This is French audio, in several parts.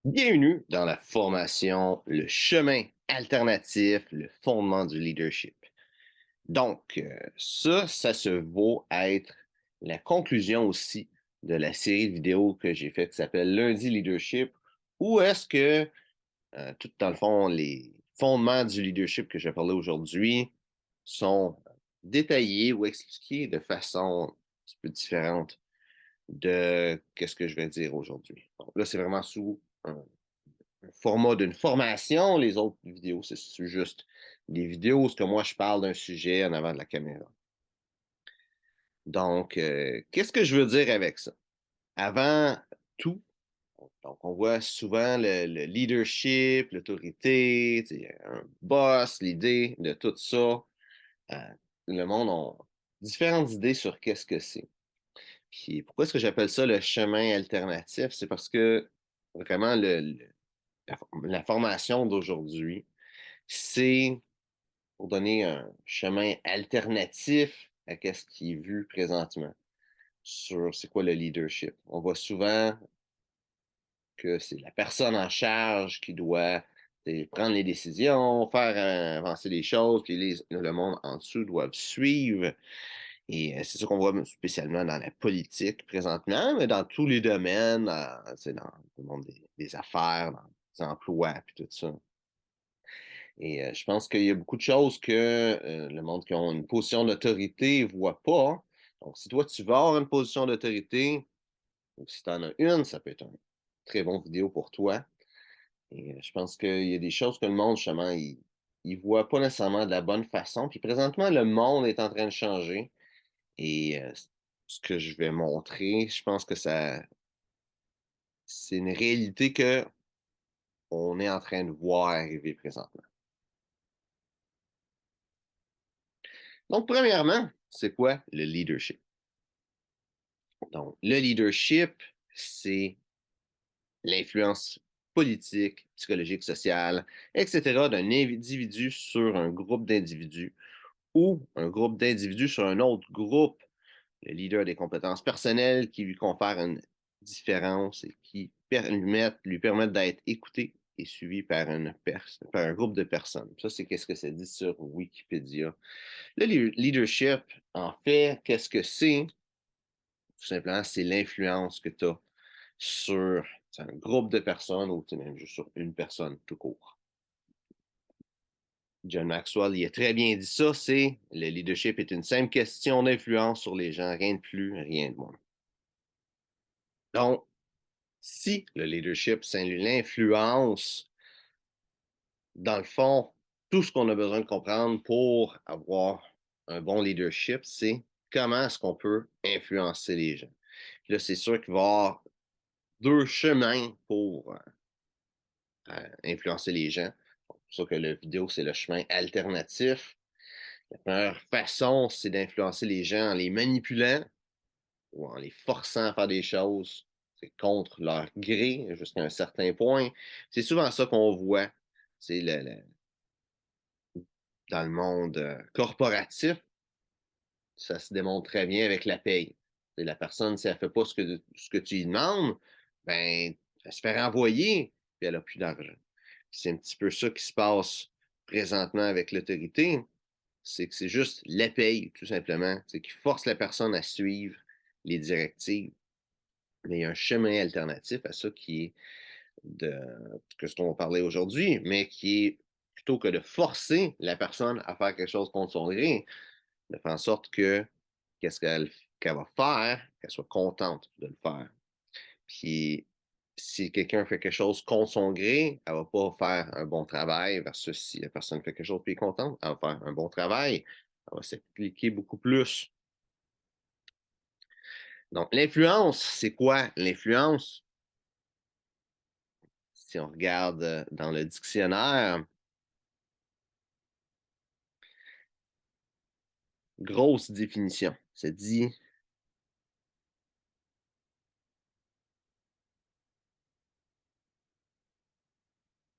Bienvenue dans la formation Le chemin alternatif, le fondement du leadership. Donc, ça se vaut être la conclusion aussi de la série de vidéos que j'ai faite qui s'appelle Lundi Leadership, où est-ce que, tout dans le fond, les fondements du leadership que je vais parler aujourd'hui sont détaillés ou expliqués de façon un petit peu différente de qu'est-ce que je vais dire aujourd'hui. Donc là, c'est vraiment sous un format d'une formation. Les autres vidéos, c'est juste des vidéos où que moi je parle d'un sujet en avant de la caméra. Donc, qu'est-ce que je veux dire avec ça? Avant tout, donc on voit souvent le leadership, l'autorité, tu sais, un boss, l'idée de tout ça. Euh, le monde a différentes idées sur qu'est-ce que c'est. Puis pourquoi est-ce que j'appelle ça le chemin alternatif? C'est parce que vraiment la formation d'aujourd'hui, c'est pour donner un chemin alternatif à ce qui est vu présentement sur c'est quoi le leadership. On voit souvent que c'est la personne en charge qui doit prendre les décisions, faire avancer les choses, puis le monde en dessous doivent suivre. Et c'est ça qu'on voit spécialement dans la politique présentement, mais dans tous les domaines, dans le monde des affaires, dans les emplois, puis tout ça. Et je pense qu'il y a beaucoup de choses que, le monde qui ont une position d'autorité ne voit pas. Donc si toi, tu vas avoir une position d'autorité ou si tu en as une, ça peut être un très bon vidéo pour toi. Et je pense qu'il y a des choses que le monde, justement, il voit pas nécessairement de la bonne façon. Puis présentement, le monde est en train de changer et ce que je vais montrer, je pense que ça c'est une réalité qu'on est en train de voir arriver présentement. Donc premièrement, c'est quoi le leadership? Donc, le leadership, c'est l'influence politique, psychologique, sociale, etc. d'un individu sur un groupe d'individus ou un groupe d'individus sur un autre groupe. Le leader a des compétences personnelles qui lui confèrent une différence et qui lui permettent d'être écouté et suivi par, par un groupe de personnes. Ça, c'est qu'est-ce que ça dit sur Wikipédia. Le leadership, en fait, qu'est-ce que c'est? Tout simplement, c'est l'influence que tu as sur un groupe de personnes ou même juste sur une personne tout court. John Maxwell, il a très bien dit ça, c'est le leadership est une simple question d'influence sur les gens, rien de plus, rien de moins. Donc, si le leadership, c'est l'influence, dans le fond, tout ce qu'on a besoin de comprendre pour avoir un bon leadership, c'est comment est-ce qu'on peut influencer les gens. Puis là, c'est sûr qu'il va y avoir deux chemins pour influencer les gens. C'est pour ça que la vidéo, c'est le chemin alternatif. La première façon, c'est d'influencer les gens en les manipulant ou en les forçant à faire des choses. C'est contre leur gré jusqu'à un certain point. C'est souvent ça qu'on voit. C'est dans le monde corporatif, ça se démontre très bien avec la paye. C'est la personne, si elle ne fait pas ce que tu lui demandes, ben, elle se fait renvoyer, puis elle n'a plus d'argent. C'est un petit peu ça qui se passe présentement avec l'autorité. C'est que c'est juste la paye, tout simplement. C'est qui force la personne à suivre les directives. Mais il y a un chemin alternatif à ça qui est de que ce qu'on va parler aujourd'hui, mais qui est plutôt que de forcer la personne à faire quelque chose contre son gré, de faire en sorte que qu'est-ce qu'elle va faire, qu'elle soit contente de le faire. Puis si quelqu'un fait quelque chose contre son gré, elle va pas faire un bon travail versus si la personne fait quelque chose et est contente, elle va faire un bon travail, elle va s'appliquer beaucoup plus. Donc l'influence, c'est quoi l'influence? Si on regarde dans le dictionnaire, grosse définition, ça dit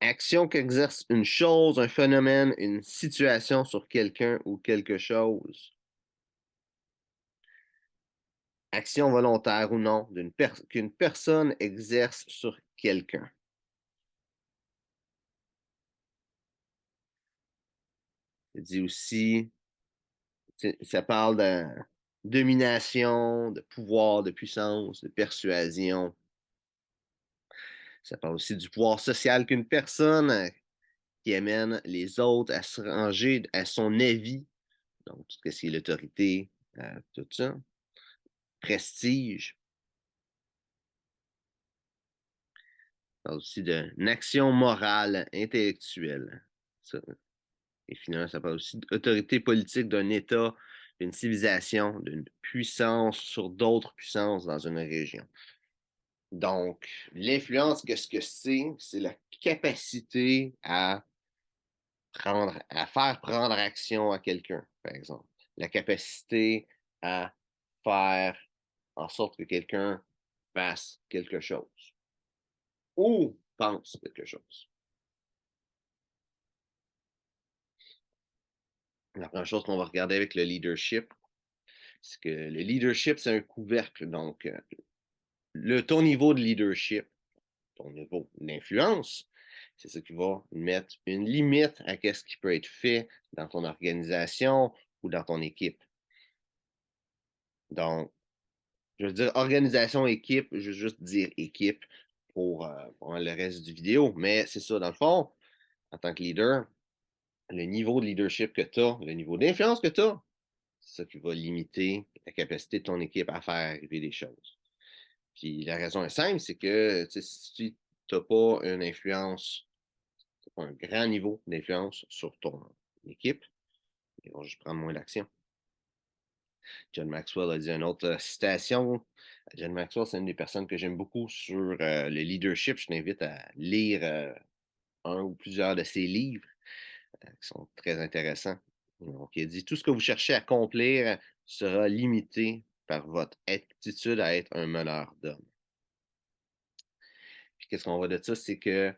action qu'exerce une chose, un phénomène, une situation sur quelqu'un ou quelque chose. Action volontaire ou non qu'une personne exerce sur quelqu'un. Ça dit aussi, ça parle de domination, de pouvoir, de puissance, de persuasion. Ça parle aussi du pouvoir social qu'une personne qui amène les autres à se ranger à son avis. Donc, tout ce qui est l'autorité, tout ça. Prestige. Ça parle aussi d'une action morale, intellectuelle. Ça. Et finalement, ça parle aussi d'autorité politique d'un État, d'une civilisation, d'une puissance sur d'autres puissances dans une région. Donc, l'influence, qu'est-ce que c'est? C'est la capacité à faire prendre action à quelqu'un, par exemple. La capacité à faire en sorte que quelqu'un fasse quelque chose ou pense quelque chose. La première chose qu'on va regarder avec le leadership, c'est que le leadership, c'est un couvercle. Donc, ton niveau de leadership, ton niveau d'influence, c'est ça qui va mettre une limite à ce qui peut être fait dans ton organisation ou dans ton équipe. Donc, je veux dire organisation, équipe, je veux juste dire équipe pour le reste du vidéo. Mais c'est ça, dans le fond, en tant que leader, le niveau de leadership que tu as, le niveau d'influence que tu as, c'est ça qui va limiter la capacité de ton équipe à faire arriver des choses. Puis la raison est simple, c'est que si tu n'as pas une influence, pas un grand niveau d'influence sur ton équipe, ils vont juste prendre moins d'action. John Maxwell a dit une autre citation. John Maxwell, c'est une des personnes que j'aime beaucoup sur le leadership. Je t'invite à lire un ou plusieurs de ses livres qui sont très intéressants. Donc, il a dit, tout ce que vous cherchez à accomplir sera limité par votre aptitude à être un meneur d'hommes. Puis qu'est-ce qu'on voit de ça, c'est que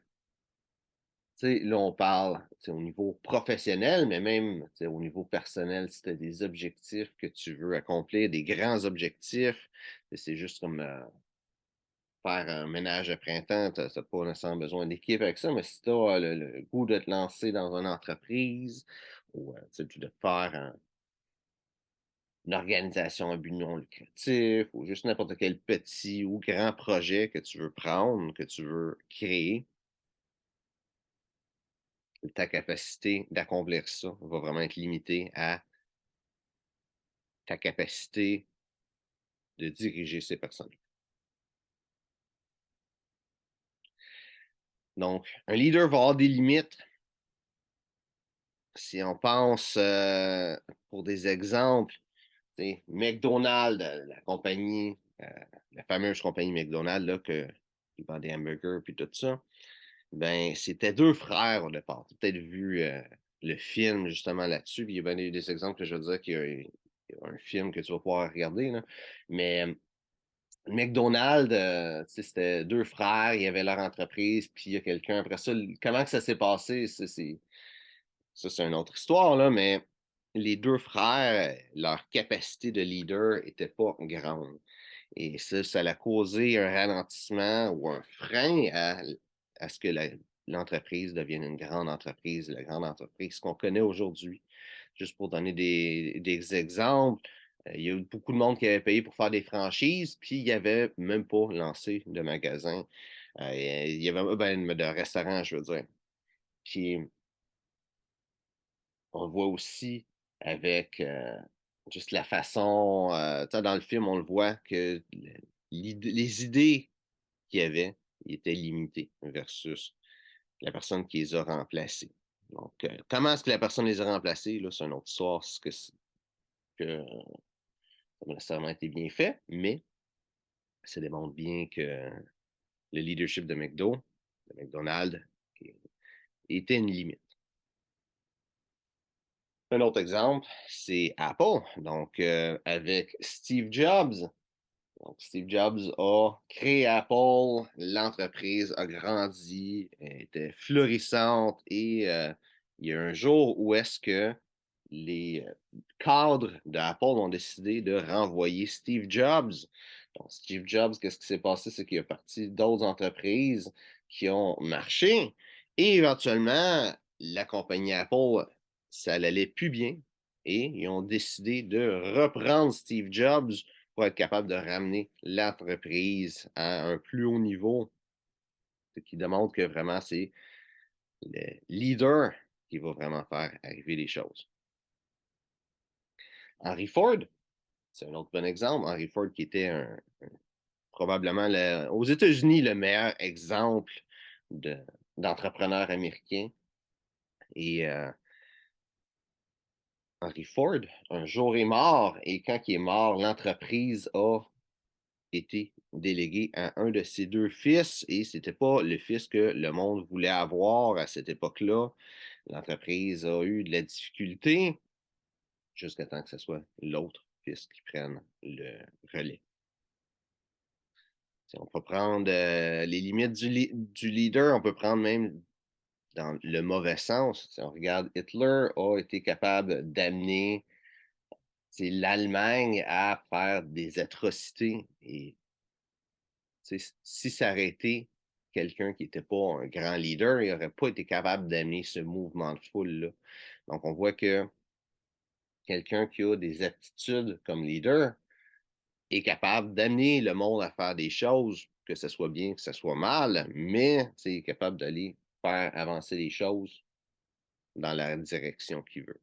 là, on parle au niveau professionnel, mais même au niveau personnel, si tu as des objectifs que tu veux accomplir, des grands objectifs, c'est juste comme faire un ménage de printemps, tu n'as pas nécessairement besoin d'équipe avec ça, mais si tu as le goût de te lancer dans une entreprise ou de faire une organisation à but non lucratif ou juste n'importe quel petit ou grand projet que tu veux prendre, que tu veux créer, ta capacité d'accomplir ça va vraiment être limitée à ta capacité de diriger ces personnes. Donc, un leader va avoir des limites. Si on pense pour des exemples, McDonald's, la compagnie, la fameuse compagnie McDonald's là, qui vend des hamburgers et tout ça, ben, c'était deux frères au départ. Tu as peut-être vu le film justement là-dessus. Puis il y a bien des exemples que je veux dire qu'il y a un film que tu vas pouvoir regarder. Là. Mais McDonald's, c'était deux frères, il y avait leur entreprise, puis il y a quelqu'un. Après ça, comment que ça s'est passé? Ça, c'est une autre histoire, là, mais les deux frères, leur capacité de leader n'était pas grande. Et ça a causé un ralentissement ou un frein à ce que l'entreprise devienne une grande entreprise, la grande entreprise qu'on connaît aujourd'hui. Juste pour donner des exemples, il y a eu beaucoup de monde qui avait payé pour faire des franchises, puis il n'y avait même pas lancé de magasin. Il y avait de restaurants, je veux dire. Puis on le voit aussi avec juste la façon, dans le film, on le voit que les idées qu'il y avait étaient limitées versus la personne qui les a remplacées. Donc, comment est-ce que la personne les a remplacées? Là, c'est une autre histoire, que ça n'a nécessairement été bien fait, mais ça démontre bien que le leadership de McDonald's, était une limite. Un autre exemple, c'est Apple. Donc, avec Steve Jobs. Donc, Steve Jobs a créé Apple, l'entreprise a grandi, elle était florissante et il y a un jour où est-ce que les cadres d'Apple ont décidé de renvoyer Steve Jobs. Donc, Steve Jobs, qu'est-ce qui s'est passé? C'est qu'il est parti d'autres entreprises qui ont marché et éventuellement, la compagnie Apple ça n'allait plus bien et ils ont décidé de reprendre Steve Jobs pour être capable de ramener l'entreprise à un plus haut niveau, ce qui démontre que vraiment c'est le leader qui va vraiment faire arriver les choses. Henry Ford, c'est un autre bon exemple. Henry Ford qui était probablement aux États-Unis le meilleur exemple de, d'entrepreneur américain. Et Henry Ford, un jour est mort, et quand il est mort, l'entreprise a été déléguée à un de ses deux fils, et c'était pas le fils que le monde voulait avoir à cette époque-là. L'entreprise a eu de la difficulté jusqu'à temps que ce soit l'autre fils qui prenne le relais. Si on peut prendre les limites du leader, on peut prendre même dans le mauvais sens. Si on regarde, Hitler a été capable d'amener l'Allemagne à faire des atrocités. Et si ça aurait été quelqu'un qui n'était pas un grand leader, il n'aurait pas été capable d'amener ce mouvement de foule-là. Donc, on voit que quelqu'un qui a des aptitudes comme leader est capable d'amener le monde à faire des choses, que ce soit bien, que ce soit mal, mais c'est capable d'aller faire avancer les choses dans la direction qu'il veut.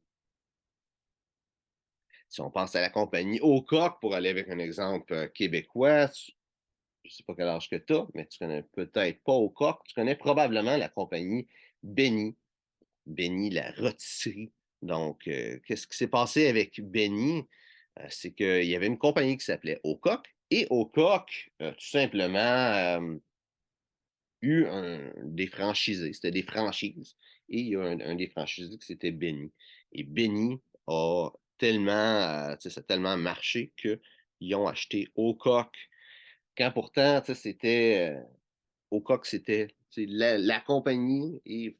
Si on pense à la compagnie Aucoq, pour aller avec un exemple québécois, je ne sais pas quel âge que tu as, mais tu connais peut-être pas Aucoq, tu connais probablement la compagnie Benny, Benny la rôtisserie. Donc, qu'est-ce qui s'est passé avec Benny? C'est qu'il y avait une compagnie qui s'appelait Aucoq, et Aucoq, tout simplement, eu des franchisés. C'était des franchises. Et il y a un des franchisés qui c'était Benny. Et Benny a tellement, ça a tellement marché qu'ils ont acheté Aucoq. Quand pourtant, c'était Aucoq, c'était la compagnie et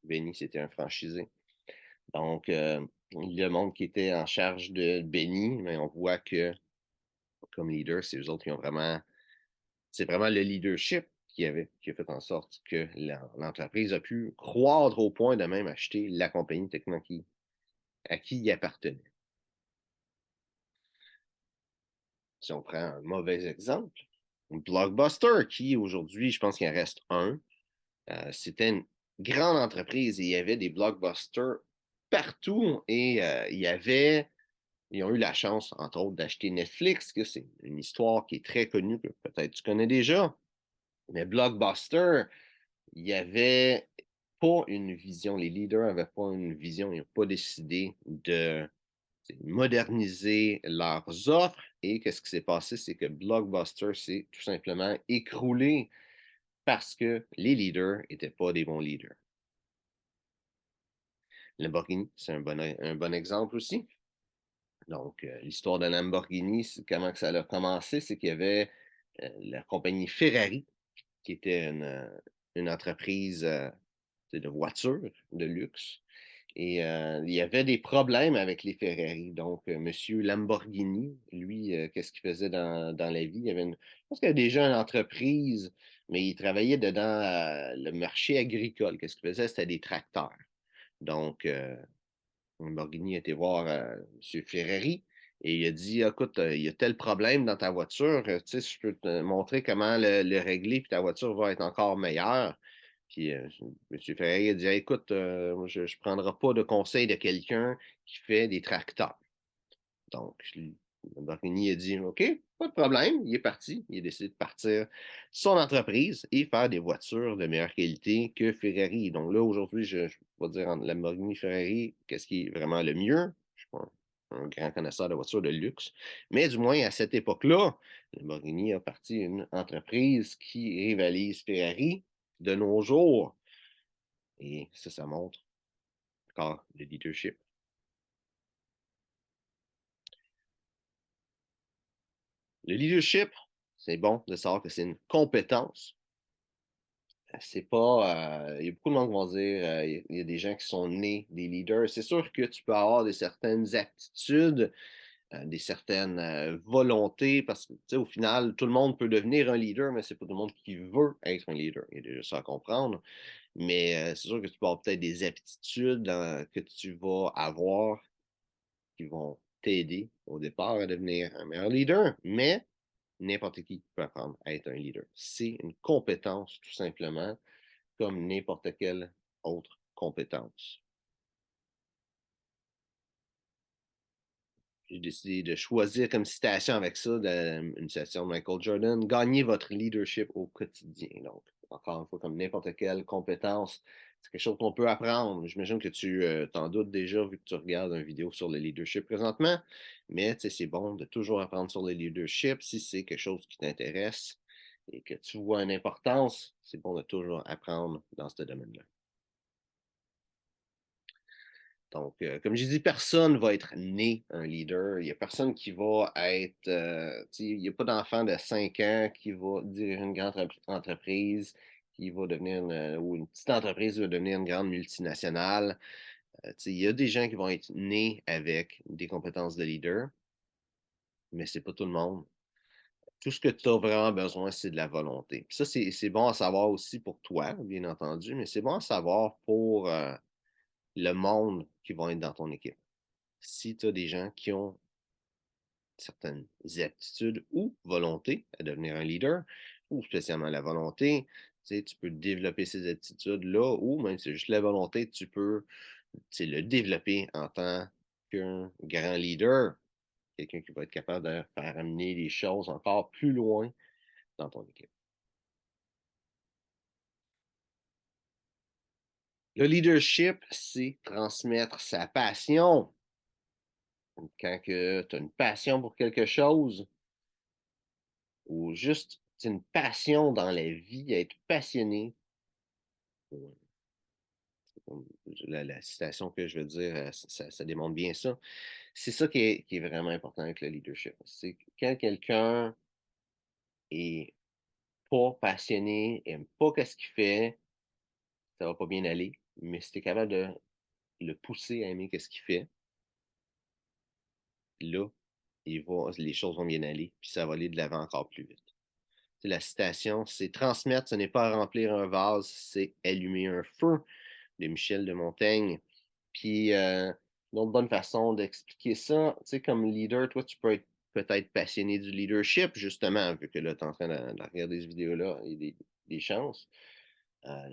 Benny, c'était un franchisé. Donc, le monde qui était en charge de Benny, mais on voit que comme leader, c'est eux autres qui ont vraiment c'est vraiment le leadership qui a fait en sorte que l'entreprise a pu croître au point de même acheter la compagnie techniquement à qui il appartenait. Si on prend un mauvais exemple, Blockbuster, qui aujourd'hui, je pense qu'il en reste un, c'était une grande entreprise et il y avait des blockbusters partout et ils ont eu la chance, entre autres, d'acheter Netflix, que c'est une histoire qui est très connue, que peut-être tu connais déjà. Mais Blockbuster, il n'y avait pas une vision. Les leaders n'avaient pas une vision. Ils n'ont pas décidé de moderniser leurs offres. Et qu'est-ce qui s'est passé? C'est que Blockbuster s'est tout simplement écroulé parce que les leaders n'étaient pas des bons leaders. Lamborghini, c'est un bon exemple aussi. Donc, l'histoire de Lamborghini, comment que ça a commencé, c'est qu'il y avait la compagnie Ferrari, qui était une entreprise de voitures de luxe. Et il y avait des problèmes avec les Ferrari. Donc, Monsieur Lamborghini, lui, qu'est-ce qu'il faisait dans la vie? Je pense qu'il y avait déjà une entreprise, mais il travaillait dedans le marché agricole. Qu'est-ce qu'il faisait? C'était des tracteurs. Donc, Lamborghini a été voir M. Ferrari et il a dit, écoute, il y a tel problème dans ta voiture, tu sais, je peux te montrer comment le régler, puis ta voiture va être encore meilleure. Puis M. Ferrari a dit, écoute, je ne prendrai pas de conseil de quelqu'un qui fait des tracteurs. Donc, Lamborghini a dit, OK, pas de problème. Il est parti. Il a décidé de partir son entreprise et faire des voitures de meilleure qualité que Ferrari. Donc là, aujourd'hui, je vais dire entre Lamborghini et Ferrari, qu'est-ce qui est vraiment le mieux? Je ne suis pas un grand connaisseur de voitures de luxe. Mais du moins, à cette époque-là, Lamborghini a parti une entreprise qui rivalise Ferrari de nos jours. Et ça montre encore le leadership. Le leadership, c'est bon de savoir que c'est une compétence. C'est pas. Il y a beaucoup de monde qui vont dire il y a des gens qui sont nés des leaders. C'est sûr que tu peux avoir certaines aptitudes, des certaines volontés, parce que, tu sais, au final, tout le monde peut devenir un leader, mais c'est pas tout le monde qui veut être un leader. Il y a déjà ça à comprendre. Mais c'est sûr que tu peux avoir peut-être des aptitudes que tu vas avoir qui vont t'aider au départ à devenir un meilleur leader, mais n'importe qui peut apprendre à être un leader. C'est une compétence, tout simplement, comme n'importe quelle autre compétence. J'ai décidé de choisir comme citation avec ça, une citation de Michael Jordan: gagnez votre leadership au quotidien. Donc, encore une fois, comme n'importe quelle compétence, c'est quelque chose qu'on peut apprendre. J'imagine que tu t'en doutes déjà vu que tu regardes une vidéo sur le leadership présentement, mais c'est bon de toujours apprendre sur le leadership si c'est quelque chose qui t'intéresse et que tu vois une importance, c'est bon de toujours apprendre dans ce domaine-là. Donc, comme j'ai dit, personne ne va être né un leader. Il n'y a personne qui va être, il n'y a pas d'enfant de 5 ans qui va diriger une grande entreprise, qui va devenir ou une petite entreprise va devenir une grande multinationale. Il y a des gens qui vont être nés avec des compétences de leader, mais c'est pas tout le monde. Tout ce que tu as vraiment besoin, c'est de la volonté. Puis ça, c'est bon à savoir aussi pour toi, bien entendu, mais c'est bon à savoir pour le monde qui va être dans ton équipe. Si tu as des gens qui ont certaines aptitudes ou volonté à devenir un leader, ou spécialement la volonté, tu peux développer ces aptitudes-là, ou même si c'est juste la volonté, tu peux le développer en tant qu'un grand leader, quelqu'un qui va être capable de faire amener les choses encore plus loin dans ton équipe. Le leadership, c'est transmettre sa passion. Quand tu as une passion pour quelque chose, ou juste une passion dans la vie, être passionné. La citation que je veux dire, ça démontre bien ça. C'est ça qui est vraiment important avec le leadership. C'est quand quelqu'un est pas passionné, aime pas ce qu'il fait, ça va pas bien aller. Mais si tu es capable de le pousser à aimer ce qu'il fait, là, les choses vont bien aller, puis ça va aller de l'avant encore plus vite. La citation, c'est transmettre, ce n'est pas remplir un vase, c'est allumer un feu, de Michel de Montaigne. Puis, une autre bonne façon d'expliquer ça, tu sais, comme leader, toi, tu peux être peut-être passionné du leadership, justement, vu que là, tu es en train de regarder ces vidéos-là, il y a des chances.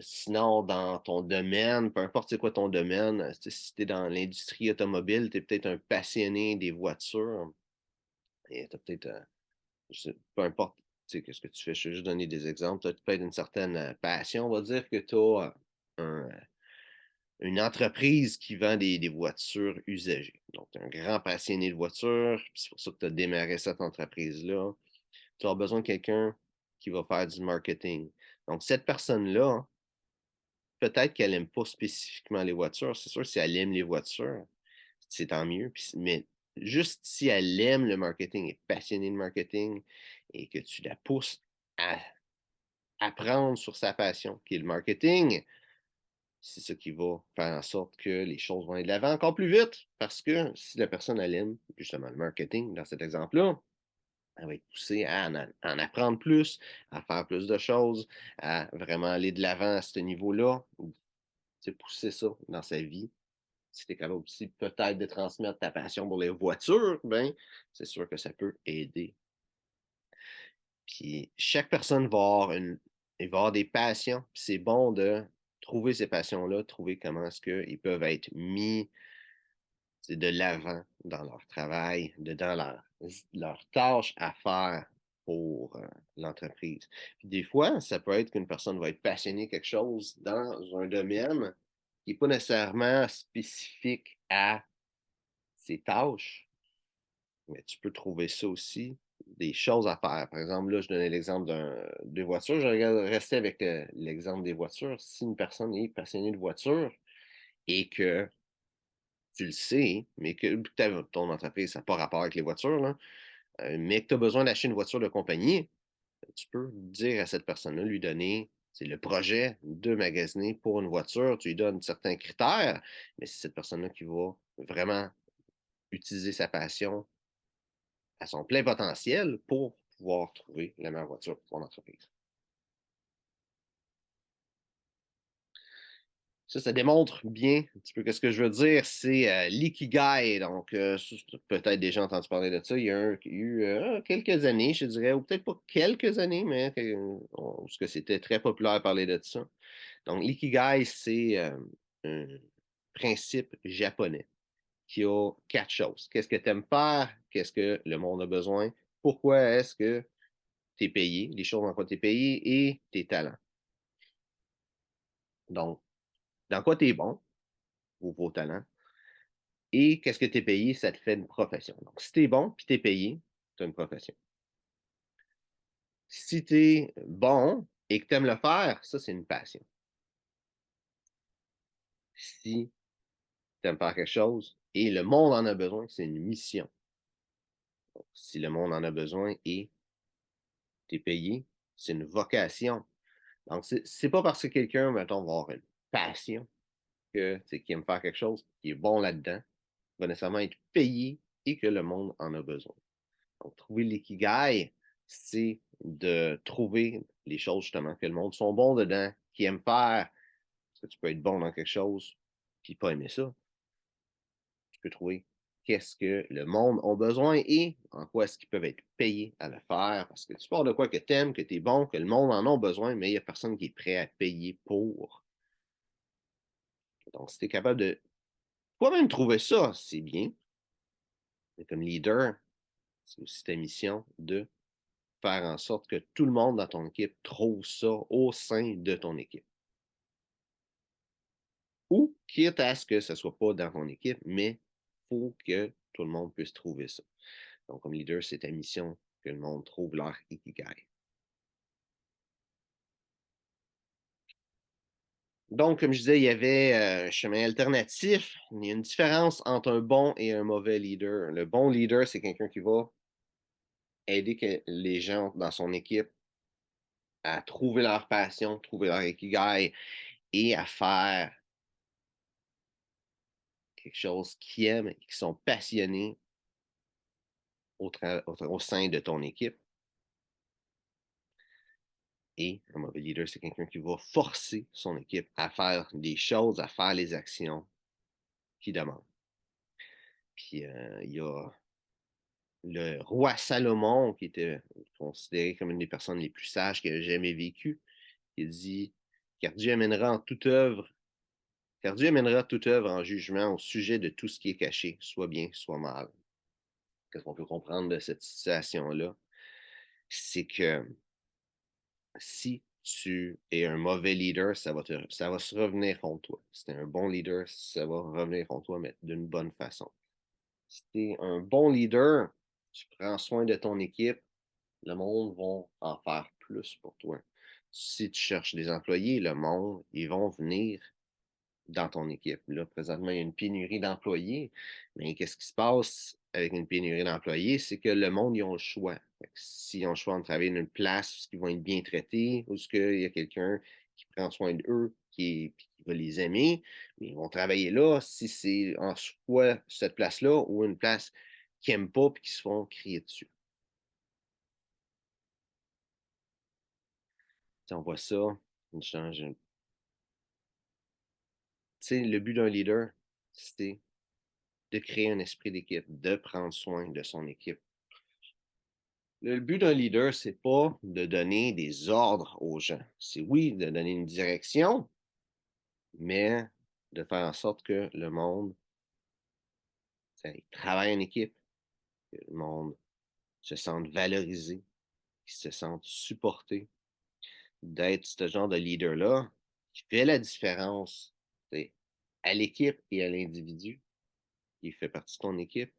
Sinon, dans ton domaine, peu importe c'est quoi ton domaine, si tu es dans l'industrie automobile, tu es peut-être un passionné des voitures et tu as peut-être, peu importe ce que tu fais, je vais juste donner des exemples, tu as peut-être une certaine passion, on va dire que tu as une entreprise qui vend des voitures usagées. Donc, tu es un grand passionné de voitures, c'est pour ça que tu as démarré cette entreprise-là. Tu as besoin de quelqu'un qui va faire du marketing. Donc, cette personne-là, peut-être qu'elle n'aime pas spécifiquement les voitures. C'est sûr, si elle aime les voitures, c'est tant mieux. Mais juste si elle aime le marketing, est passionnée de marketing et que tu la pousses à apprendre sur sa passion, qui est le marketing, c'est ça qui va faire en sorte que les choses vont aller de l'avant encore plus vite. Parce que si la personne elle aime justement le marketing, dans cet exemple-là, elle va être poussée à en apprendre plus, à faire plus de choses, à vraiment aller de l'avant à ce niveau-là, pousser ça dans sa vie. Si tu es capable aussi peut-être de transmettre ta passion pour les voitures, ben, c'est sûr que ça peut aider. Puis chaque personne il va avoir des passions. Puis c'est bon de trouver ces passions-là, trouver comment est-ce qu'ils peuvent être mis de l'avant dans leur travail, dans leur tâche à faire pour l'entreprise. Puis des fois, ça peut être qu'une personne va être passionnée quelque chose dans un domaine qui n'est pas nécessairement spécifique à ses tâches, mais tu peux trouver ça aussi, des choses à faire. Par exemple, là, je donnais l'exemple des voitures. Je regarde rester avec l'exemple des voitures. Si une personne est passionnée de voitures et que tu le sais, mais que ton entreprise n'a pas rapport avec les voitures, là, mais que tu as besoin d'acheter une voiture de compagnie, tu peux dire à cette personne-là, lui donner c'est le projet de magasiner pour une voiture, tu lui donnes certains critères, mais c'est cette personne-là qui va vraiment utiliser sa passion à son plein potentiel pour pouvoir trouver la meilleure voiture pour ton entreprise. Ça démontre bien un petit peu ce que je veux dire, c'est l'ikigai. Donc, peut-être déjà entendu parler de ça. Il y a eu quelques années, je dirais, ou peut-être pas quelques années, mais parce que c'était très populaire de parler de ça. Donc, l'ikigai, c'est un principe japonais qui a quatre choses. Qu'est-ce que tu aimes faire? Qu'est-ce que le monde a besoin? Pourquoi est-ce que tu es payé? Les choses en quoi tu es payé et tes talents. Donc, dans quoi tu es bon ou vos talents? Et qu'est-ce que tu es payé? Ça te fait une profession. Donc, si tu es bon puis tu es payé, tu as une profession. Si tu es bon et que tu aimes le faire, ça, c'est une passion. Si tu aimes faire quelque chose et le monde en a besoin, c'est une mission. Donc, si le monde en a besoin et tu es payé, c'est une vocation. Donc, c'est pas parce que quelqu'un, mettons, va avoir une passion que, qui aime faire quelque chose, qui est bon là-dedans, va nécessairement être payé et que le monde en a besoin. Donc, trouver l'ikigai, c'est de trouver les choses justement que le monde sont bons dedans, qui aiment faire. Parce que tu peux être bon dans quelque chose, puis pas aimer ça. Tu peux trouver qu'est-ce que le monde a besoin et en quoi est-ce qu'ils peuvent être payés à le faire. Parce que tu parles de quoi que tu aimes, que tu es bon, que le monde en a besoin, mais il n'y a personne qui est prêt à payer pour. Donc, si tu es capable de toi-même trouver ça, c'est bien. Mais comme leader, c'est aussi ta mission de faire en sorte que tout le monde dans ton équipe trouve ça au sein de ton équipe. Ou quitte à ce que ce ne soit pas dans ton équipe, mais il faut que tout le monde puisse trouver ça. Donc, comme leader, c'est ta mission que le monde trouve leur ikigai. Donc, comme je disais, il y avait un chemin alternatif. Il y a une différence entre un bon et un mauvais leader. Le bon leader, c'est quelqu'un qui va aider les gens dans son équipe à trouver leur passion, trouver leur ikigai et à faire quelque chose qu'ils aiment et qui sont passionnés au sein de ton équipe. Et un mauvais leader, c'est quelqu'un qui va forcer son équipe à faire des choses, à faire les actions qu'il demande. Puis il y a le roi Salomon, qui était considéré comme une des personnes les plus sages qu'il ait jamais vécu, qui dit car Dieu amènera en toute œuvre, car Dieu amènera toute œuvre en jugement au sujet de tout ce qui est caché, soit bien, soit mal. Qu'est-ce qu'on peut comprendre de cette situation-là? C'est que si tu es un mauvais leader, ça va se revenir contre toi. Si tu es un bon leader, ça va revenir contre toi, mais d'une bonne façon. Si tu es un bon leader, tu prends soin de ton équipe, le monde va en faire plus pour toi. Si tu cherches des employés, le monde, ils vont venir dans ton équipe. Là, présentement, il y a une pénurie d'employés, mais qu'est-ce qui se passe avec une pénurie d'employés? C'est que le monde, ils ont le choix. S'ils ont le choix de travailler dans une place où ils vont être bien traités, où il y a quelqu'un qui prend soin d'eux, qui va les aimer, mais ils vont travailler là si c'est en soi cette place-là ou une place qu'ils n'aiment pas et qui se font crier dessus. On voit ça, une change. Tu sais, le but d'un leader, c'est de créer un esprit d'équipe, de prendre soin de son équipe. Le but d'un leader, c'est pas de donner des ordres aux gens. C'est oui, de donner une direction, mais de faire en sorte que le monde travaille en équipe, que le monde se sente valorisé, qu'il se sente supporté, d'être ce genre de leader-là qui fait la différence à l'équipe et à l'individu qui fait partie de ton équipe.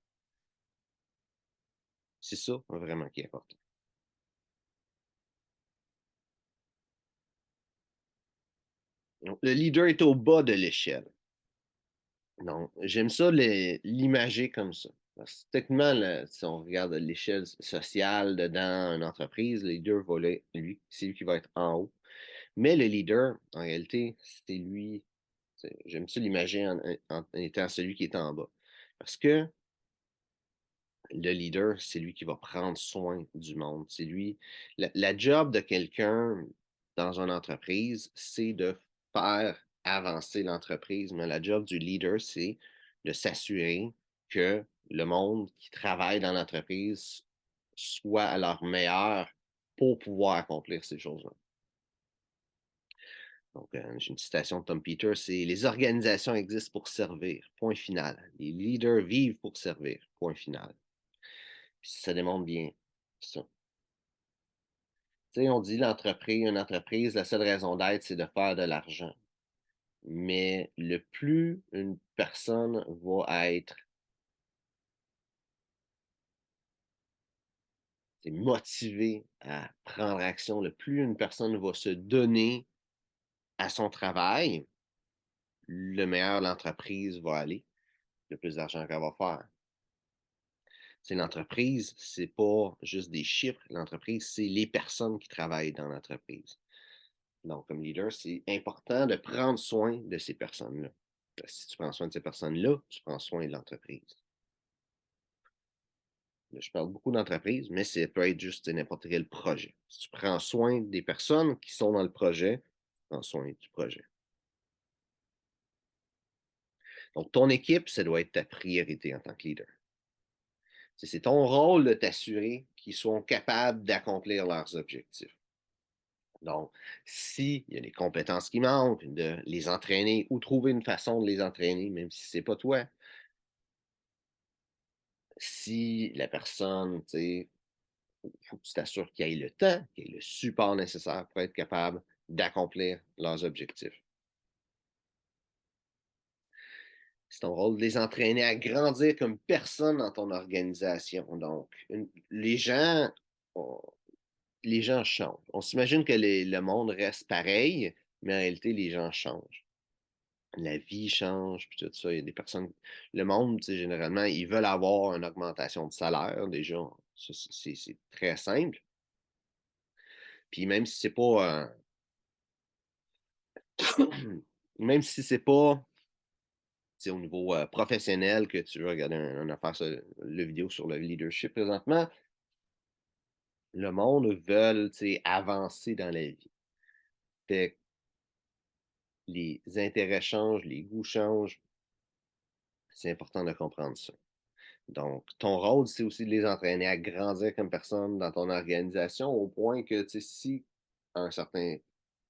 C'est ça vraiment qui est important. Donc, le leader est au bas de l'échelle. Donc, j'aime ça l'imager comme ça. Parce que techniquement, là, si on regarde l'échelle sociale dedans une entreprise, le leader va lui, c'est lui qui va être en haut. Mais le leader, en réalité, c'est lui. J'aime ça l'imager en étant celui qui est en bas. Parce que le leader, c'est lui qui va prendre soin du monde. C'est lui. La job de quelqu'un dans une entreprise, c'est de faire avancer l'entreprise, mais la job du leader, c'est de s'assurer que le monde qui travaille dans l'entreprise soit à leur meilleur pour pouvoir accomplir ces choses-là. Donc, j'ai une citation de Tom Peters, c'est les organisations existent pour servir, point final. Les leaders vivent pour servir, point final. Puis ça démontre bien ça. Tu sais, on dit une entreprise, la seule raison d'être, c'est de faire de l'argent. Mais le plus une personne va être motivée à prendre action, le plus une personne va se donner à son travail, le meilleur l'entreprise va aller, le plus d'argent qu'elle va faire. C'est l'entreprise, c'est pas juste des chiffres. L'entreprise, c'est les personnes qui travaillent dans l'entreprise. Donc, comme leader, c'est important de prendre soin de ces personnes-là. Si tu prends soin de ces personnes-là, tu prends soin de l'entreprise. Je parle beaucoup d'entreprise, mais ça peut être juste n'importe quel projet. Si tu prends soin des personnes qui sont dans le projet, tu prends soin du projet. Donc, ton équipe, ça doit être ta priorité en tant que leader. C'est ton rôle de t'assurer qu'ils sont capables d'accomplir leurs objectifs. Donc, s'il y a des compétences qui manquent, de les entraîner ou trouver une façon de les entraîner, même si ce n'est pas toi. Si la personne, tu sais, il faut que tu t'assures qu'il ait le temps, qu'il ait le support nécessaire pour être capable d'accomplir leurs objectifs. C'est ton rôle de les entraîner à grandir comme personne dans ton organisation. Donc, les gens changent. On s'imagine que le monde reste pareil, mais en réalité, les gens changent. La vie change, puis tout ça. Il y a des personnes. Le monde, tu sais, généralement, ils veulent avoir une augmentation de salaire, déjà. C'est très simple. Puis même si c'est pas. Même si c'est pas, tu sais, au niveau professionnel que tu veux regarder une affaire, le vidéo sur le leadership présentement, le monde veut, tu sais, avancer dans la vie. Fait que les intérêts changent, les goûts changent. C'est important de comprendre ça. Donc, ton rôle, c'est aussi de les entraîner à grandir comme personne dans ton organisation au point que, tu sais, si à un certain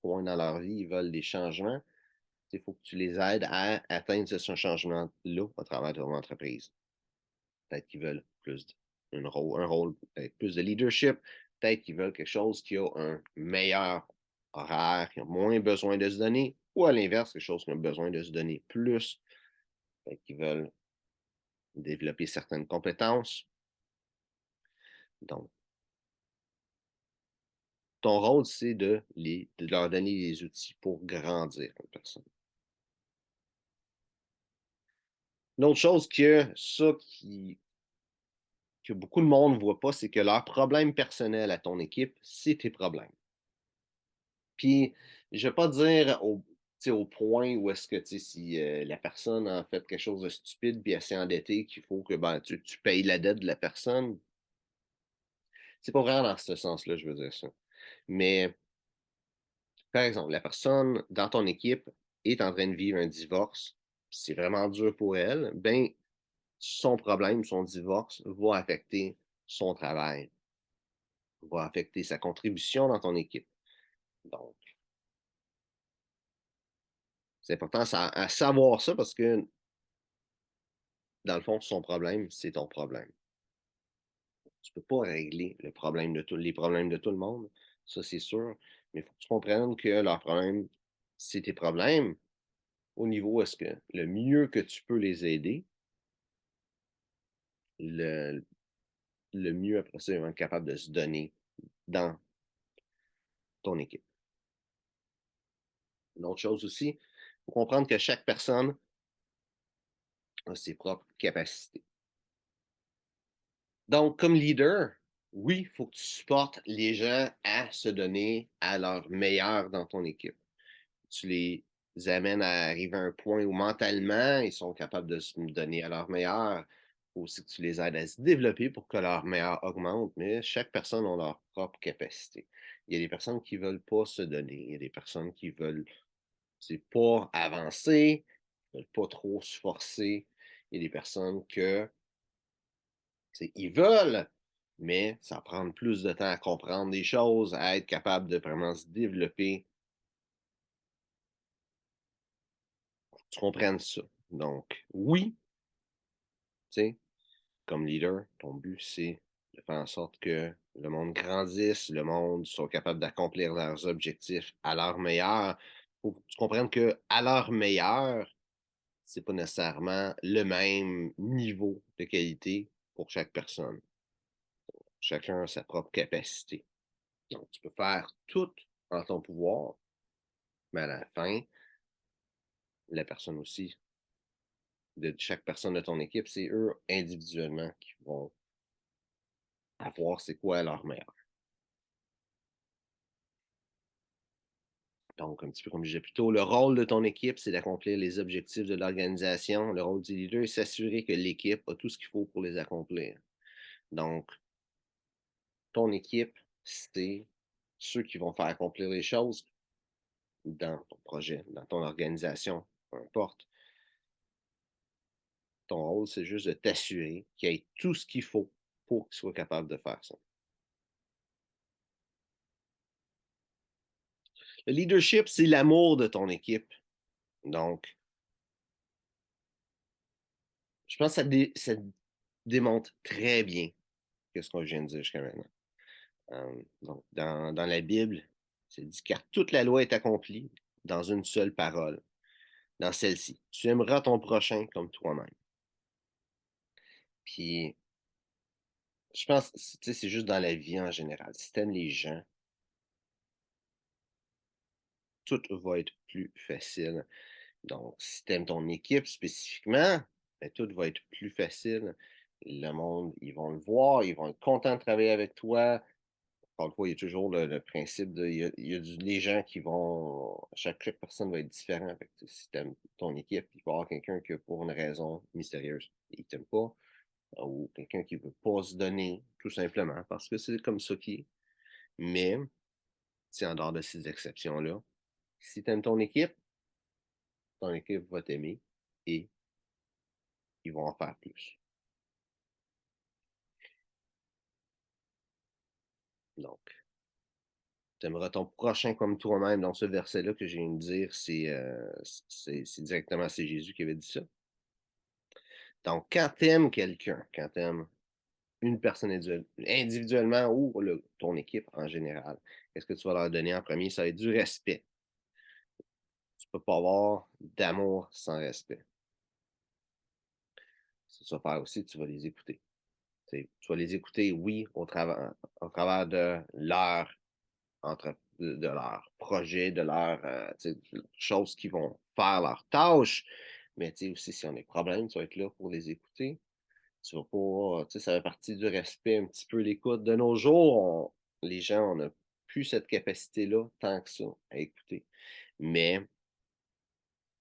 point dans leur vie, ils veulent des changements, il faut que tu les aides à atteindre ce changement-là à travers ton entreprise. Peut-être qu'ils veulent un rôle avec plus de leadership. Peut-être qu'ils veulent quelque chose qui a un meilleur horaire, qui a moins besoin de se donner. Ou à l'inverse, quelque chose qui a besoin de se donner plus. Peut-être qu'ils veulent développer certaines compétences. Donc, ton rôle, c'est de leur donner les outils pour grandir comme personne. Une autre chose que beaucoup de monde ne voit pas, c'est que leurs problèmes personnels à ton équipe, c'est tes problèmes. Puis, je ne vais pas dire au point où est-ce que, si la personne a fait quelque chose de stupide puis elle s'est endettée, qu'il faut que ben, tu payes la dette de la personne. C'est pas vraiment dans ce sens-là, je veux dire ça. Mais, par exemple, la personne dans ton équipe est en train de vivre un divorce, c'est vraiment dur pour elle, ben, son problème, son divorce, va affecter son travail, va affecter sa contribution dans ton équipe. Donc, c'est important à savoir ça parce que, dans le fond, son problème, c'est ton problème. Tu ne peux pas régler les problèmes de tout le monde, ça c'est sûr, mais il faut que tu comprennes que leurs problèmes, c'est tes problèmes. Au niveau, est-ce que le mieux que tu peux les aider, le, le mieux après ça, ils vont être capables de se donner dans ton équipe. Une autre chose aussi, il faut comprendre que chaque personne a ses propres capacités. Donc, comme leader, oui, il faut que tu supportes les gens à se donner à leur meilleur dans ton équipe. Tu les amènes à arriver à un point où mentalement, ils sont capables de se donner à leur meilleur. aussi que tu les aides à se développer pour que leur meilleur augmente, mais chaque personne a leur propre capacité. Il y a des personnes qui veulent pas se donner, il y a des personnes qui veulent, c'est pas avancer, veulent pas trop se forcer. Il y a des personnes que, ils veulent, mais ça prend plus de temps à comprendre des choses, à être capable de vraiment se développer. Tu comprennes ça. Donc, oui, tu sais, comme leader, ton but, c'est de faire en sorte que le monde grandisse, le monde soit capable d'accomplir leurs objectifs à leur meilleur. Faut que tu comprennes que à leur meilleur, c'est pas nécessairement le même niveau de qualité pour chaque personne. Chacun a sa propre capacité. Donc, tu peux faire tout en ton pouvoir, mais à la fin, la personne aussi, de chaque personne de ton équipe, c'est eux individuellement qui vont avoir c'est quoi leur meilleur. Donc, un petit peu comme je disais plus tôt, le rôle de ton équipe, c'est d'accomplir les objectifs de l'organisation. Le rôle du leader est s'assurer que l'équipe a tout ce qu'il faut pour les accomplir. Donc, ton équipe, c'est ceux qui vont faire accomplir les choses dans ton projet, dans ton organisation, peu importe. Ton rôle, c'est juste de t'assurer qu'il y ait tout ce qu'il faut pour qu'ils soient capables de faire ça. Le leadership, c'est l'amour de ton équipe. Donc, je pense que ça démontre très bien ce qu'on vient de dire jusqu'à maintenant. Donc, dans la Bible, c'est dit car toute la loi est accomplie dans une seule parole, dans celle-ci. Tu aimeras ton prochain comme toi-même. Puis, je pense, tu sais, c'est juste dans la vie en général. Si tu aimes les gens, tout va être plus facile. Donc, si tu aimes ton équipe spécifiquement, ben, tout va être plus facile. Le monde, ils vont le voir, ils vont être contents de travailler avec toi. Encore une fois, il y a toujours le principe de, il y a les gens qui vont, chaque personne va être différente. Fait que, si tu aimes ton équipe, il va y avoir quelqu'un qui, pour une raison mystérieuse, il t'aime pas, ou quelqu'un qui veut pas se donner, tout simplement, parce que c'est comme ça qui est. Mais, si en dehors de ces exceptions-là, si tu aimes ton équipe va t'aimer et ils vont en faire plus. Donc, tu aimeras ton prochain comme toi-même. Dans ce verset-là que je viens de dire, c'est directement, c'est Jésus qui avait dit ça. Donc, quand tu aimes quelqu'un, quand tu aimes une personne individuellement ou ton équipe en général, qu'est-ce que tu vas leur donner en premier? Ça va être du respect. Tu peux pas avoir d'amour sans respect. Ce que tu vas faire aussi, tu vas les écouter. Tu vas les écouter, oui, au travers de de leur projet, de choses qui vont faire leur tâche. Mais aussi, si on a des problèmes, tu vas être là pour les écouter. Tu vas pas, ça fait partie du respect, un petit peu l'écoute. De nos jours, les gens, on n'a plus cette capacité-là tant que ça à écouter. Mais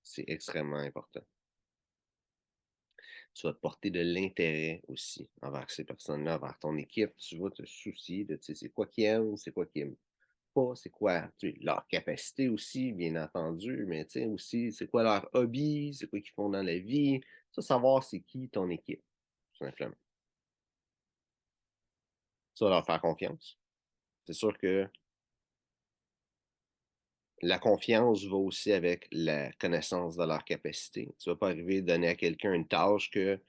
c'est extrêmement important. Tu vas te porter de l'intérêt aussi envers ces personnes-là, envers ton équipe. Tu vas te soucier de, c'est quoi qu'ils aiment, c'est quoi qu'ils aiment pas, c'est quoi leur capacité aussi, bien entendu, mais aussi, c'est quoi leur hobby, c'est quoi qu'ils font dans la vie. Ça, savoir c'est qui ton équipe, tout simplement. Tu vas leur faire confiance. C'est sûr que la confiance va aussi avec la connaissance de leur capacité. Tu vas pas arriver à donner à quelqu'un une tâche que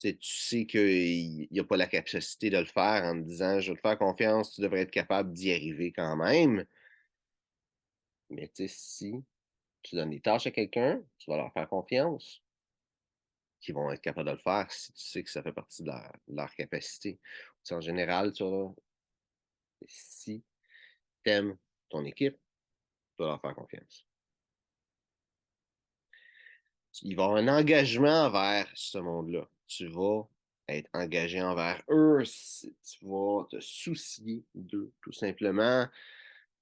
tu sais qu'il n'a pas la capacité de le faire en te disant je vais te faire confiance, tu devrais être capable d'y arriver quand même. Mais si tu donnes des tâches à quelqu'un, tu vas leur faire confiance, qui vont être capables de le faire si tu sais que ça fait partie de leur capacité. En général, tu vois, si tu aimes ton équipe, tu vas leur faire confiance. Il va y avoir un engagement envers ce monde-là. Tu vas être engagé envers eux, tu vas te soucier d'eux, tout simplement.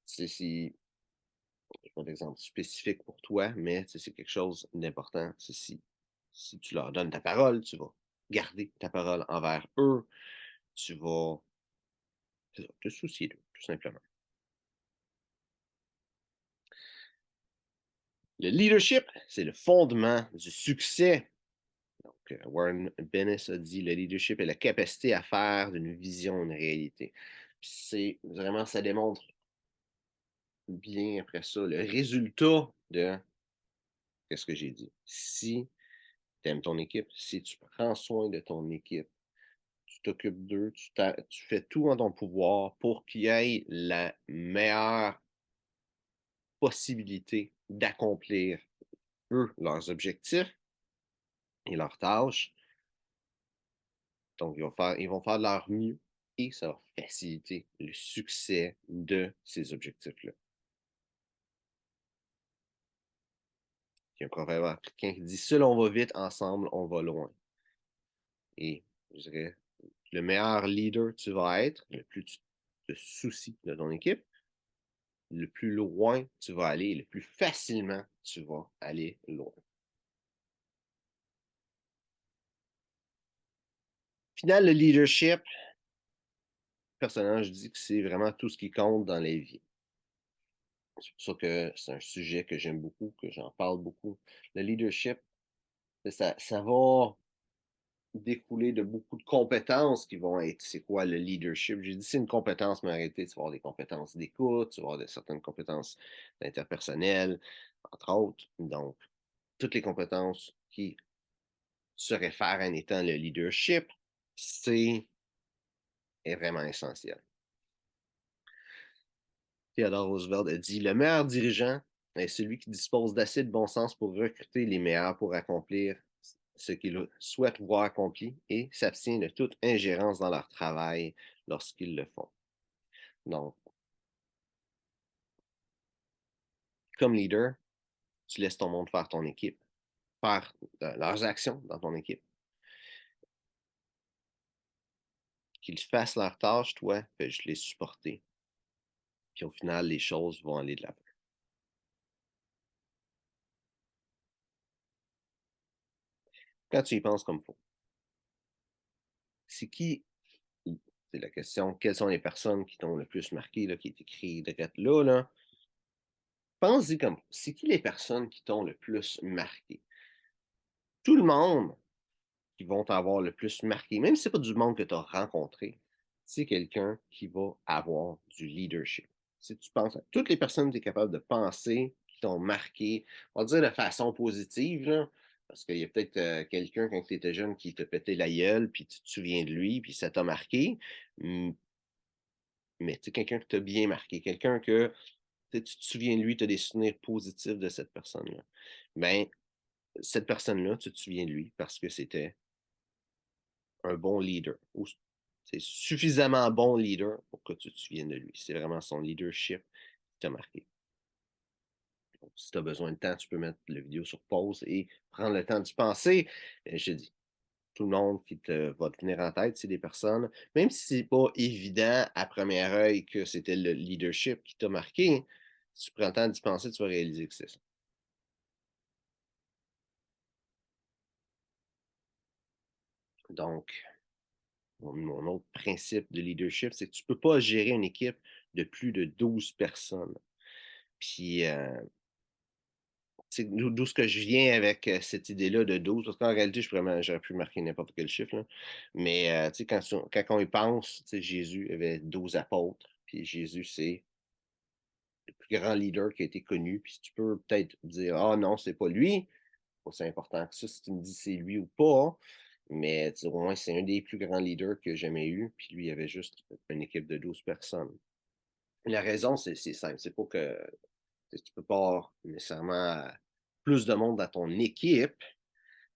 C'est pas d'exemple spécifique pour toi, mais c'est quelque chose d'important. Si tu leur donnes ta parole, tu vas garder ta parole envers eux. Tu vas te soucier d'eux, tout simplement. Le leadership, c'est le fondement du succès. Donc, Warren Bennis a dit, le leadership est la capacité à faire d'une vision une réalité. C'est vraiment, ça démontre bien après ça le résultat de ce que j'ai dit. Si tu aimes ton équipe, si tu prends soin de ton équipe, tu t'occupes d'eux, tu fais tout en ton pouvoir pour qu'ils aient la meilleure possibilité d'accomplir, eux, leurs objectifs et leurs tâches. Donc, ils vont faire de leur mieux et ça va faciliter le succès de ces objectifs-là. Il y a un proverbe africain qui dit: seul on va vite, ensemble on va loin. Et je dirais, le meilleur leader tu vas être, le plus tu te soucies de ton équipe, le plus loin tu vas aller, le plus facilement tu vas aller loin. Final, le leadership, personnellement, je dis que c'est vraiment tout ce qui compte dans la vie. C'est pour ça que c'est un sujet que j'aime beaucoup, que j'en parle beaucoup. Le leadership, ça va découler de beaucoup de compétences qui vont être, c'est quoi le leadership? J'ai dit c'est une compétence, mais en réalité, tu vas avoir des compétences d'écoute, tu vas avoir certaines compétences interpersonnelles, entre autres. Donc, toutes les compétences qui se réfèrent en étant le leadership, c'est est vraiment essentiel. Theodore Roosevelt a dit: le meilleur dirigeant est celui qui dispose d'assez de bon sens pour recruter les meilleurs pour accomplir ce qu'ils souhaitent voir accompli et s'abstient de toute ingérence dans leur travail lorsqu'ils le font. Donc, comme leader, tu laisses ton monde faire ton équipe, faire leurs actions dans ton équipe, qu'ils fassent leurs tâches, toi, fais juste les supporter. Puis au final, les choses vont aller de l'avant. Quand tu y penses comme faut, c'est qui, c'est la question, quelles sont les personnes qui t'ont le plus marqué, là, qui est écrit là? Pense-y comme, c'est qui les personnes qui t'ont le plus marqué? Tout le monde qui vont t'avoir le plus marqué, même si c'est pas du monde que tu as rencontré, c'est quelqu'un qui va avoir du leadership. Si tu penses à toutes les personnes que tu es capable de penser qui t'ont marqué, on va dire de façon positive, là, parce qu'il y a peut-être quelqu'un quand tu étais jeune qui t'a pété la gueule, puis tu te souviens de lui, puis ça t'a marqué. Mais tu sais, quelqu'un qui t'a bien marqué, quelqu'un que tu te souviens de lui, tu as des souvenirs positifs de cette personne-là. Ben, cette personne-là, tu te souviens de lui parce que c'était un bon leader. Ou c'est suffisamment bon leader pour que tu te souviennes de lui. C'est vraiment son leadership qui t'a marqué. Donc, si tu as besoin de temps, tu peux mettre la vidéo sur pause et prendre le temps d'y penser. Je te dis, tout le monde qui va te venir en tête, c'est des personnes, même si c'est pas évident à premier œil que c'était le leadership qui t'a marqué, si tu prends le temps d'y penser, tu vas réaliser que c'est ça. Donc, mon autre principe de leadership, c'est que tu ne peux pas gérer une équipe de plus de 12 personnes. Puis, d'où ce que je viens avec cette idée-là de 12, parce qu'en réalité, j'aurais pu marquer n'importe quel chiffre, là. Mais quand on y pense, Jésus avait 12 apôtres, puis Jésus, c'est le plus grand leader qui a été connu. Puis tu peux peut-être dire: ah non, c'est pas lui. C'est important que ça, si tu me dis c'est lui ou pas. Mais au moins, c'est un des plus grands leaders que j'ai jamais eu. Puis lui, il avait juste une équipe de 12 personnes. La raison, c'est simple. C'est pas que tu peux pas avoir nécessairement plus de monde dans ton équipe.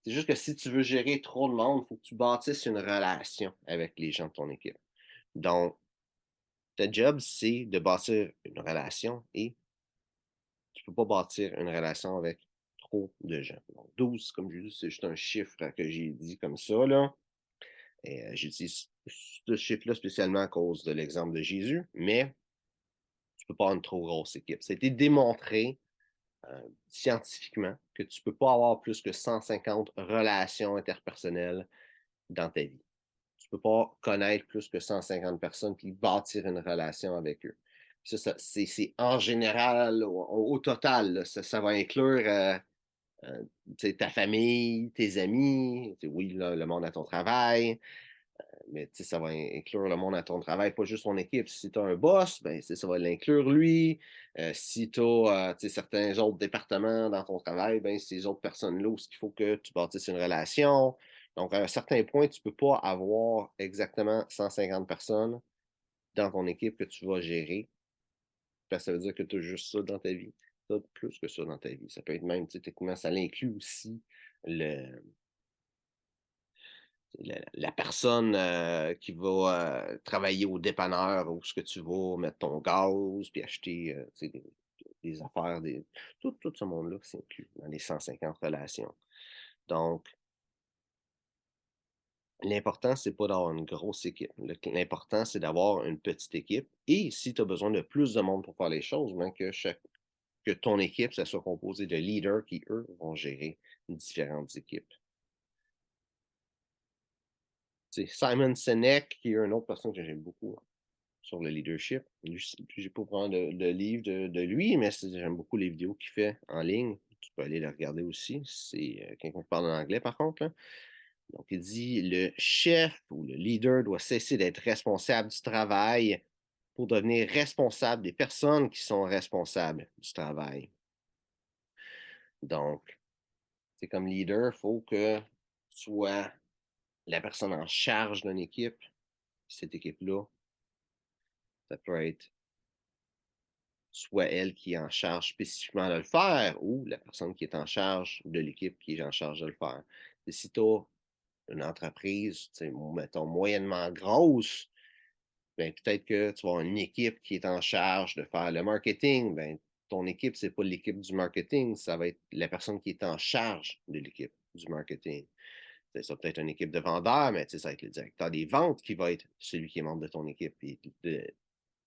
C'est juste que si tu veux gérer trop de monde, il faut que tu bâtisses une relation avec les gens de ton équipe. Donc, ta job, c'est de bâtir une relation et tu peux pas bâtir une relation avec trop de gens. Donc, 12, comme je dis, c'est juste un chiffre que j'ai dit comme ça, là. Et j'utilise ce chiffre-là spécialement à cause de l'exemple de Jésus, mais tu peux pas avoir une trop grosse équipe. Ça a été démontré scientifiquement que tu peux pas avoir plus que 150 relations interpersonnelles dans ta vie. Tu peux pas connaître plus que 150 personnes puis bâtir une relation avec eux. Ça, c'est en général, au total, là, ça va inclure ta famille, tes amis, oui, là, le monde à ton travail, mais ça va inclure le monde à ton travail, pas juste ton équipe. Si tu as un boss, ben, ça va l'inclure lui. Si tu as certains autres départements dans ton travail, ben, ces autres personnes-là, où il faut que tu bâtisses une relation. Donc, à un certain point, tu ne peux pas avoir exactement 150 personnes dans ton équipe que tu vas gérer. Parce que ça veut dire que tu as juste ça dans ta vie. Tu as plus que ça dans ta vie. Ça peut être même, techniquement, ça l'inclut aussi le, la personne qui va travailler au dépanneur où ce que tu vas mettre ton gaz, puis acheter des affaires, tout ce monde-là s'inclut dans les 150 relations. Donc, l'important, c'est pas d'avoir une grosse équipe. L'important, c'est d'avoir une petite équipe. Et si tu as besoin de plus de monde pour faire les choses, ben que ton équipe, ça soit composée de leaders qui, eux, vont gérer différentes équipes. Simon Sinek, qui est une autre personne que j'aime beaucoup sur le leadership. Je n'ai pas vraiment de livre de lui, mais j'aime beaucoup les vidéos qu'il fait en ligne. Tu peux aller les regarder aussi. C'est quelqu'un qui parle en anglais, par contre. Là. Donc, il dit le chef ou le leader doit cesser d'être responsable du travail pour devenir responsable des personnes qui sont responsables du travail. Donc, c'est comme leader, il faut que tu sois la personne en charge d'une équipe. Cette équipe-là, ça peut être soit elle qui est en charge spécifiquement de le faire ou la personne qui est en charge de l'équipe qui est en charge de le faire. Et si tu as une entreprise, mettons, moyennement grosse, ben, peut-être que tu vas avoir une équipe qui est en charge de faire le marketing. Ben, ton équipe, c'est pas l'équipe du marketing, ça va être la personne qui est en charge de l'équipe du marketing. Ça va peut-être une équipe de vendeurs, mais ça va être le directeur des ventes qui va être celui qui est membre de ton équipe. Et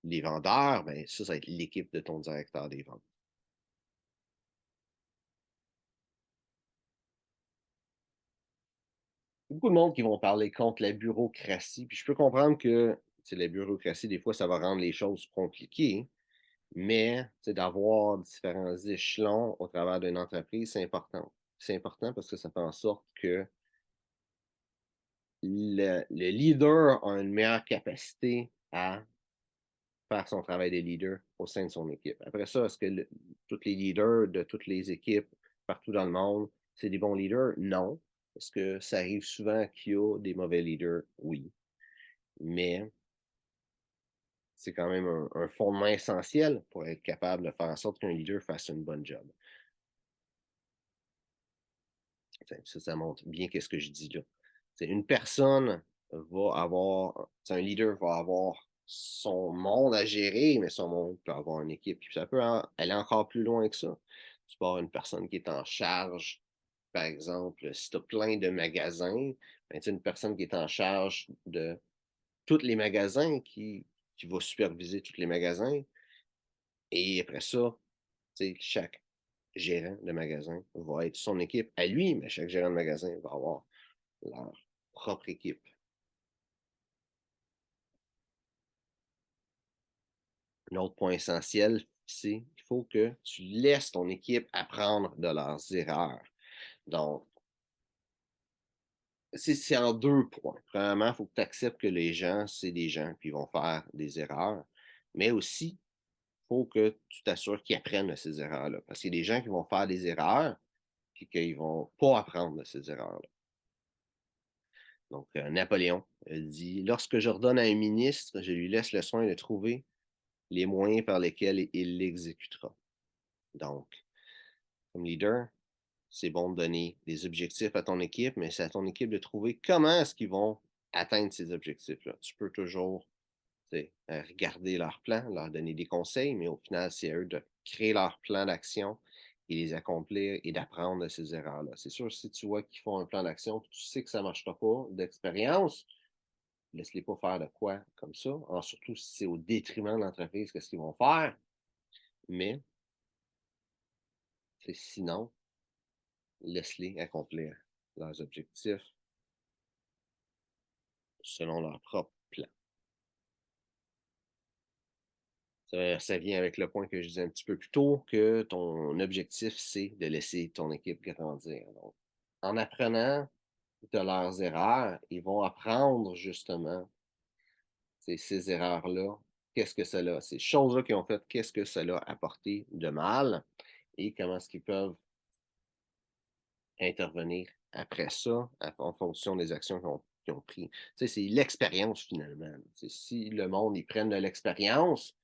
les vendeurs, ben, ça va être l'équipe de ton directeur des ventes. Beaucoup de monde qui vont parler contre la bureaucratie. Puis je peux comprendre que la bureaucratie, des fois, ça va rendre les choses compliquées, mais d'avoir différents échelons au travers d'une entreprise, c'est important. C'est important parce que ça fait en sorte que le leader a une meilleure capacité à faire son travail de leader au sein de son équipe. Après ça, est-ce que tous les leaders de toutes les équipes partout dans le monde, c'est des bons leaders? Non. Est-ce que ça arrive souvent qu'il y a des mauvais leaders? Oui. Mais c'est quand même un fondement essentiel pour être capable de faire en sorte qu'un leader fasse une bonne job. Ça montre bien qu'est-ce que je dis là. Une personne va avoir, un leader va avoir son monde à gérer, mais son monde peut avoir une équipe. Puis ça peut aller encore plus loin que ça. Tu peux avoir une personne qui est en charge, par exemple, si tu as plein de magasins, ben, une personne qui est en charge de tous les magasins, qui va superviser tous les magasins. Et après ça, chaque gérant de magasin va être son équipe à lui, mais chaque gérant de magasin va avoir leur propre équipe. Un autre point essentiel, c'est qu'il faut que tu laisses ton équipe apprendre de leurs erreurs. Donc, c'est en deux points. Premièrement, il faut que tu acceptes que les gens, c'est des gens, puis ils vont faire des erreurs. Mais aussi, il faut que tu t'assures qu'ils apprennent de ces erreurs-là. Parce qu'il y a des gens qui vont faire des erreurs, puis qu'ils ne vont pas apprendre de ces erreurs-là. Donc, Napoléon dit, lorsque j'ordonne à un ministre, je lui laisse le soin de trouver les moyens par lesquels il l'exécutera. Donc, comme leader, c'est bon de donner des objectifs à ton équipe, mais c'est à ton équipe de trouver comment est-ce qu'ils vont atteindre ces objectifs-là. Tu peux toujours regarder leur plan, leur donner des conseils, mais au final, c'est à eux de créer leur plan d'action et les accomplir et d'apprendre de ces erreurs-là. C'est sûr, si tu vois qu'ils font un plan d'action, tu sais que ça ne marchera pas d'expérience, laisse-les pas faire de quoi comme ça. Alors, surtout si c'est au détriment de l'entreprise, qu'est-ce qu'ils vont faire. Mais sinon, laisse-les accomplir leurs objectifs. selon leur propre plan. Ça vient avec le point que je disais un petit peu plus tôt, que ton objectif, c'est de laisser ton équipe grandir. Donc, en apprenant de leurs erreurs, ils vont apprendre justement ces erreurs-là, qu'est-ce que cela, ces choses-là qu'ils ont faites, qu'est-ce que cela a apporté de mal et comment est-ce qu'ils peuvent intervenir après ça en fonction des actions qu'ils ont prises. C'est l'expérience finalement. Si le monde, ils prennent de l'expérience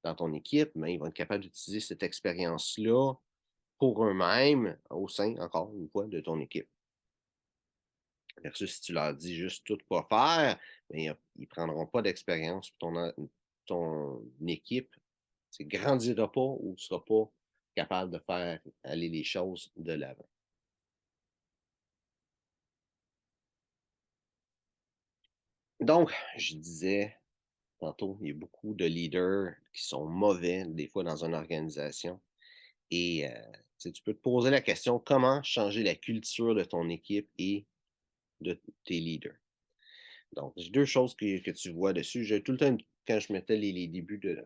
dans ton équipe, mais ils vont être capables d'utiliser cette expérience-là pour eux-mêmes au sein, encore une fois, de ton équipe. Versus si tu leur dis juste tout quoi faire, bien, ils ne prendront pas d'expérience. Ton équipe ne grandira pas ou ne sera pas capable de faire aller les choses de l'avant. Donc, je disais tantôt, il y a beaucoup de leaders qui sont mauvais, des fois, dans une organisation. Et tu peux te poser la question, comment changer la culture de ton équipe et de tes leaders? Donc, j'ai deux choses que tu vois dessus. J'ai tout le temps, quand je mettais les débuts de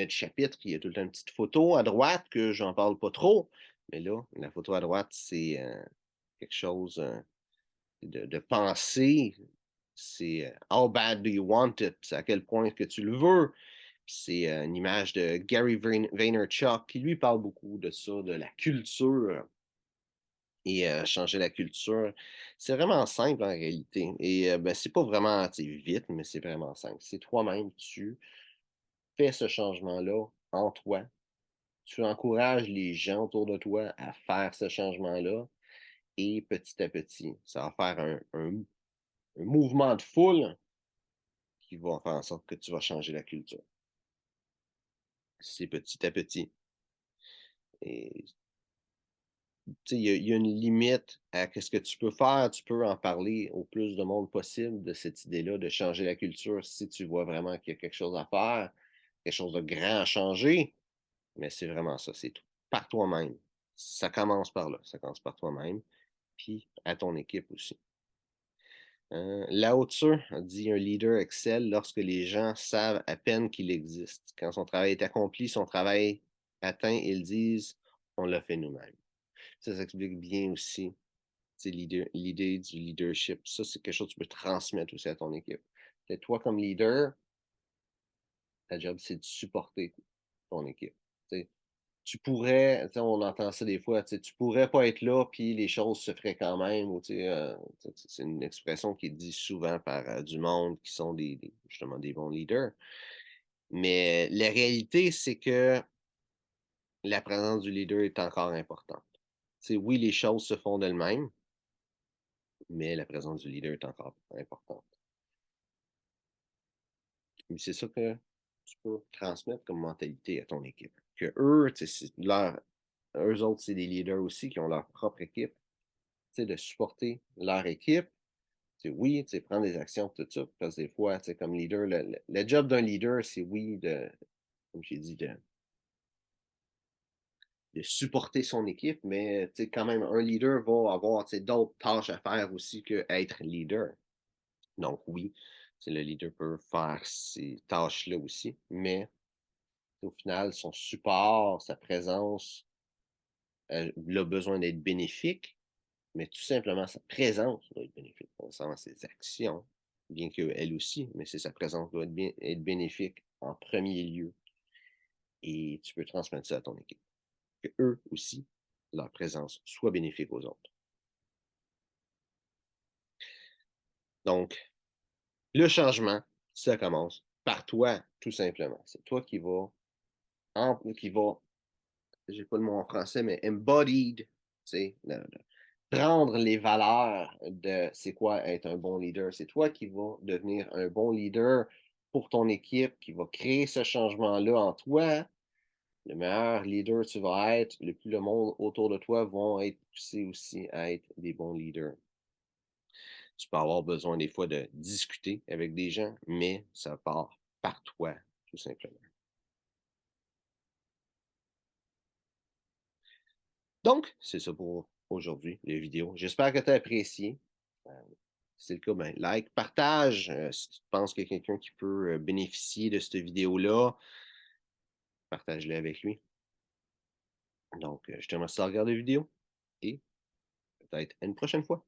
chapitre, il y a tout le temps une petite photo à droite que j'en parle pas trop. Mais là, la photo à droite, c'est quelque chose de pensée. C'est how bad do you want it? C'est à quel point que tu le veux. C'est une image de Gary Vaynerchuk qui lui parle beaucoup de ça, de la culture et changer la culture. C'est vraiment simple en réalité. Et ben, c'est pas vraiment vite, mais c'est vraiment simple. C'est toi-même, tu fais ce changement-là en toi. Tu encourages les gens autour de toi à faire ce changement-là. Et petit à petit, ça va faire un mouvement de foule qui va faire en sorte que tu vas changer la culture. C'est petit à petit. Et il y a une limite à ce que tu peux faire. Tu peux en parler au plus de monde possible de cette idée-là de changer la culture si tu vois vraiment qu'il y a quelque chose à faire, quelque chose de grand à changer. Mais c'est vraiment ça, c'est tout. Par toi-même. Ça commence par là. Ça commence par toi-même, puis à ton équipe aussi. Lao Tzu dit un leader excelle lorsque les gens savent à peine qu'il existe. Quand son travail est accompli, son travail atteint, ils disent on l'a fait nous-mêmes. Ça s'explique bien aussi l'idée du leadership. Ça, c'est quelque chose que tu peux transmettre aussi à ton équipe. Toi, comme leader, ta job, c'est de supporter ton équipe. T'sais, tu pourrais, on entend ça des fois, tu pourrais pas être là, puis les choses se feraient quand même. Ou, c'est une expression qui est dit souvent par du monde qui sont justement des bons leaders. Mais la réalité, c'est que la présence du leader est encore importante. Oui, les choses se font d'elles-mêmes, mais la présence du leader est encore importante. Mais c'est ça que tu peux transmettre comme mentalité à ton équipe. Que eux, eux autres, c'est des leaders aussi qui ont leur propre équipe, de supporter leur équipe. Oui, prendre des actions, tout ça, parce que des fois, comme leader, le job d'un leader, c'est oui, comme j'ai dit, de supporter son équipe, mais quand même, un leader va avoir d'autres tâches à faire aussi qu'être leader. Donc oui, le leader peut faire ces tâches-là aussi, mais au final, son support, sa présence, il a besoin d'être bénéfique, mais tout simplement, sa présence doit être bénéfique. On sent ses actions, bien qu'elle aussi, mais c'est sa présence doit être bénéfique en premier lieu. Et tu peux transmettre ça à ton équipe. Que eux aussi, leur présence soit bénéfique aux autres. Donc, le changement, ça commence par toi, tout simplement. C'est toi qui va, j'ai pas le mot en français, mais embodied, prendre les valeurs de c'est quoi être un bon leader. C'est toi qui vas devenir un bon leader pour ton équipe, qui va créer ce changement-là en toi. Le meilleur leader tu vas être, le plus le monde autour de toi vont être poussés aussi à être des bons leaders. Tu peux avoir besoin des fois de discuter avec des gens, mais ça part par toi, tout simplement. Donc, c'est ça pour aujourd'hui, les vidéos. J'espère que tu as apprécié. Si c'est le cas, ben, like, partage. Si tu penses qu'il y a quelqu'un qui peut bénéficier de cette vidéo-là, partage-le avec lui. Donc, je te remercie de regarder la vidéo et peut-être à une prochaine fois.